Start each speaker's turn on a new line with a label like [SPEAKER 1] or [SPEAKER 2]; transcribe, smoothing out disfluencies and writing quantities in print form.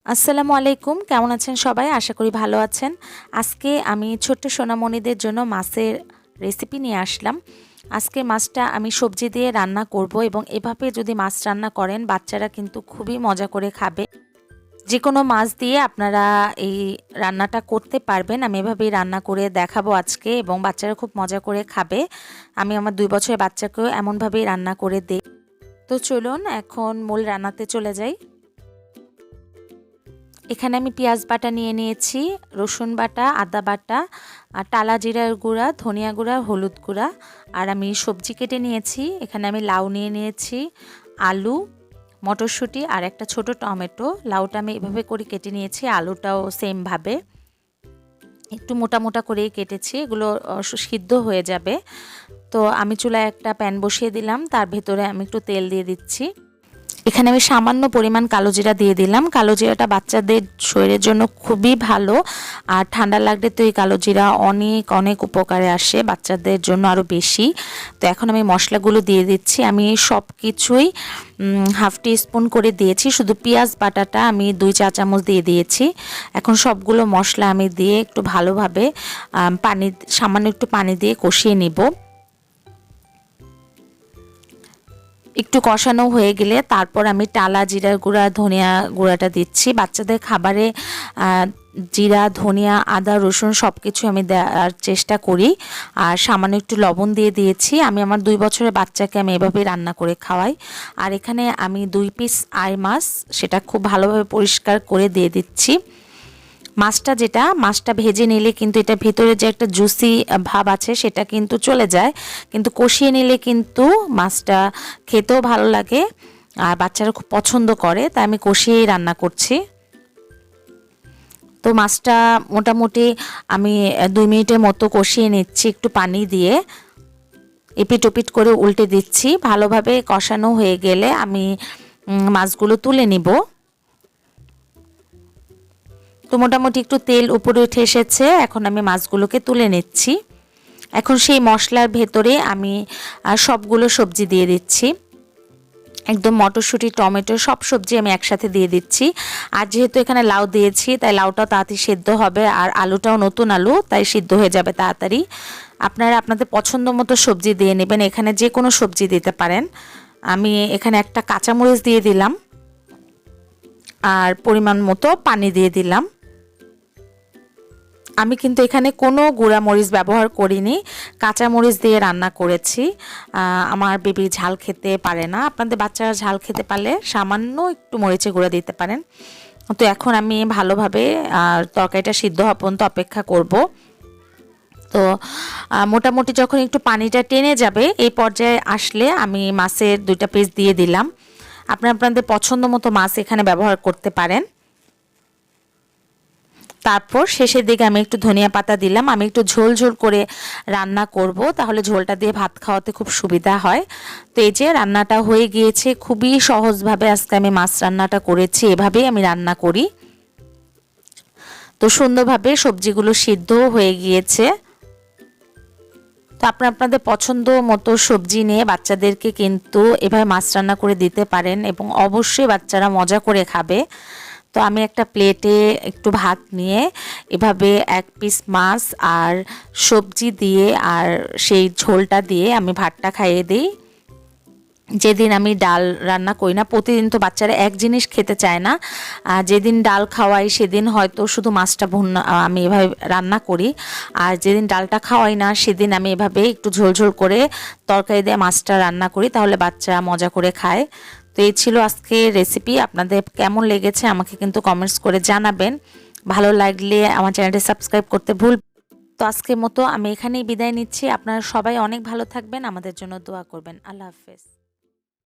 [SPEAKER 1] আসসালামু আলাইকুম, কেমন আছেন সবাই? আশা করি ভালো আছেন। আজকে আমি ছোট্ট সোনামণিদের জন্য মাছের রেসিপি নিয়ে আসলাম। আজকে মাছটা আমি সবজি দিয়ে রান্না করব এবং এভাবে যদি মাছ রান্না করেন বাচ্চারা কিন্তু খুবই মজা করে খাবে। যে কোনো মাছ দিয়ে আপনারা এই রান্নাটা করতে পারবেন। আমি এভাবেই রান্না করে দেখাবো আজকে এবং বাচ্চারা খুব মজা করে খাবে। আমি আমার 2 বছরের বাচ্চাকেও এমনভাবেই রান্না করে দেই। তো চলুন এখন মূল রান্নাতে চলে যাই। এখানে আমি পেঁয়াজ বাটা নিয়ে নিয়েছি, রসুন বাটা, আদা বাটা, আর টালা জিরার গুঁড়া, ধনিয়া গুঁড়া, হলুদ গুঁড়া। আর আমি সবজি কেটে নিয়েছি। এখানে আমি লাউ নিয়ে নিয়েছি, আলু, মটরশুঁটি আর একটা ছোট টমেটো। লাউটা আমি এভাবে করে কেটে নিয়েছি, আলুটাও সেমভাবে একটু মোটা মোটা করেই কেটেছি। এগুলো সিদ্ধ হয়ে যাবে। তো আমি চুলায় একটা প্যান বসিয়ে দিলাম, তার ভেতরে আমি একটু তেল দিয়ে দিচ্ছি। এখানে আমি সামান্য পরিমাণ কালো জিরা দিয়ে দিলাম। কালো জিরাটা বাচ্চাদের শরীরের জন্য খুবই ভালো, আর ঠান্ডা লাগলে তো এই কালো জিরা অনেক অনেক উপকারে আসে, বাচ্চাদের জন্য আরও বেশি। তো এখন আমি মশলাগুলো দিয়ে দিচ্ছি। আমি সব কিছুই হাফ টিস্পুন করে দিয়েছি, শুধু পেঁয়াজ বাটাটা আমি 2 চা চামচ দিয়ে দিয়েছি। এখন সবগুলো মশলা আমি দিয়ে একটু ভালোভাবে সামান্য একটু পানি দিয়ে কষিয়ে নিব। একটু কষানো হয়ে গেলে তারপর আমি টালা জিরার গুঁড়া, ধনিয়া গুঁড়াটা দিচ্ছি। বাচ্চাদের খাবারে জিরা, ধনিয়া, আদা, রসুন সব কিছু আমি দেওয়ার চেষ্টা করি। আর সামান্য একটু লবণ দিয়ে দিয়েছি। আমি আমার 2 বছরের বাচ্চাকে আমি এভাবেই রান্না করে খাওয়াই। আর এখানে আমি 2 পিস আড় মাছ, সেটা খুব ভালোভাবে পরিষ্কার করে দিয়ে দিচ্ছি। মাছটা ভেজে নিলে কিন্তু এটা ভেতরে যে একটা জুসি ভাব আছে সেটা কিন্তু চলে যায়, কিন্তু কষিয়ে নিলে কিন্তু মাছটা খেতেও ভালো লাগে আর বাচ্চারা খুব পছন্দ করে, তাই আমি কষিয়েই রান্না করছি। তো মাছটা মোটামুটি আমি 2 মিনিটের মতো কষিয়ে নিচ্ছি একটু পানি দিয়ে, এপিট ওপিট করে উল্টে দিচ্ছি। ভালোভাবে কষানো হয়ে গেলে আমি মাছগুলো তুলে নিব। তো মোটামুটি একটু তেল উপরে উঠে এসেছে, এখন আমি মাছগুলোকে তুলে নিচ্ছি। এখন সেই মশলার ভেতরে আমি সবগুলো সবজি দিয়ে দিচ্ছি, একদম মটরশুঁটি, টমেটো সব সবজি আমি একসাথে দিয়ে দিচ্ছি। আর যেহেতু এখানে লাউ দিয়েছি তাই লাউটাও তাড়াতাড়ি সেদ্ধ হবে, আর আলুটাও নতুন আলু, তাই সিদ্ধ হয়ে যাবে তাড়াতাড়ি। আপনারা আপনাদের পছন্দ মতো সবজি দিয়ে নেবেন, এখানে যে কোনো সবজি দিতে পারেন। আমি এখানে একটা কাঁচামরিচ দিয়ে দিলাম আর পরিমাণ মতো পানি দিয়ে দিলাম। আমি কিন্তু এখানে কোনো গুঁড়া মরিচ ব্যবহার করিনি, কাঁচা মরিচ দিয়ে রান্না করেছি। আমার বেবি ঝাল খেতে পারে না, আপনাদের বাচ্চারা ঝাল খেতে পারলে সামান্য একটু মরিচের গুঁড়া দিতে পারেন। তো এখন আমি ভালোভাবে তরকারিটা সিদ্ধ হওয়া পর্যন্ত অপেক্ষা করব। তো মোটামুটি যখন একটু পানিটা টেনে যাবে এই পর্যায়ে আসলে আমি মাছের 2টা পিস দিয়ে দিলাম। আপনাদের পছন্দ মতো মাছ এখানে ব্যবহার করতে পারেন। তারপর শেষের দিকে আমি একটু ধনিয়া পাতা দিলাম। আমি একটু ঝোল ঝোল করে রান্না করব, তাহলে ঝোলটা দিয়ে ভাত খাওয়াতে খুব সুবিধা হয়। তো এই যে রান্নাটা হয়ে গিয়েছে, খুবই সহজভাবে আজকে আমি মাছ রান্নাটা করেছি, এভাবেই আমি রান্না করি। তো সুন্দরভাবে সবজিগুলো সিদ্ধও হয়ে গিয়েছে। তো আপনাদের পছন্দ মতো সবজি নিয়ে বাচ্চাদেরকে কিন্তু এভাবে মাছ রান্না করে দিতে পারেন এবং অবশ্যই বাচ্চারা মজা করে খাবে। তো আমি একটা প্লেটে একটু ভাত নিয়ে এভাবে 1 পিস মাছ আর সবজি দিয়ে আর সেই ঝোলটা দিয়ে আমি ভাতটা খাইয়ে দিই। যেদিন আমি ডাল রান্না করি না, প্রতিদিন তো বাচ্চারা এক জিনিস খেতে চায় না, যেদিন ডাল খাওয়াই সেদিন হয়তো শুধু মাছটা ভুনা আমি এভাবে রান্না করি, আর যেদিন ডালটা খাওয়াই না সেদিন আমি এভাবে একটু ঝোল ঝোল করে তরকারি দিয়ে মাছটা রান্না করি, তাহলে বাচ্চা মজা করে খায়। তো এই ছিল আজকের রেসিপি। আপনাদের কেমন লেগেছে আমাকে কিন্তু কমেন্টস করে জানাবেন। ভালো লাগলে আমার চ্যানেলটি সাবস্ক্রাইব করতে ভুল। তো আজকের মতো আমি এখানেই বিদায় নিচ্ছি। আপনারা সবাই অনেক ভালো থাকবেন, আমাদের জন্য দোয়া করবেন। আল্লাহ হাফেজ।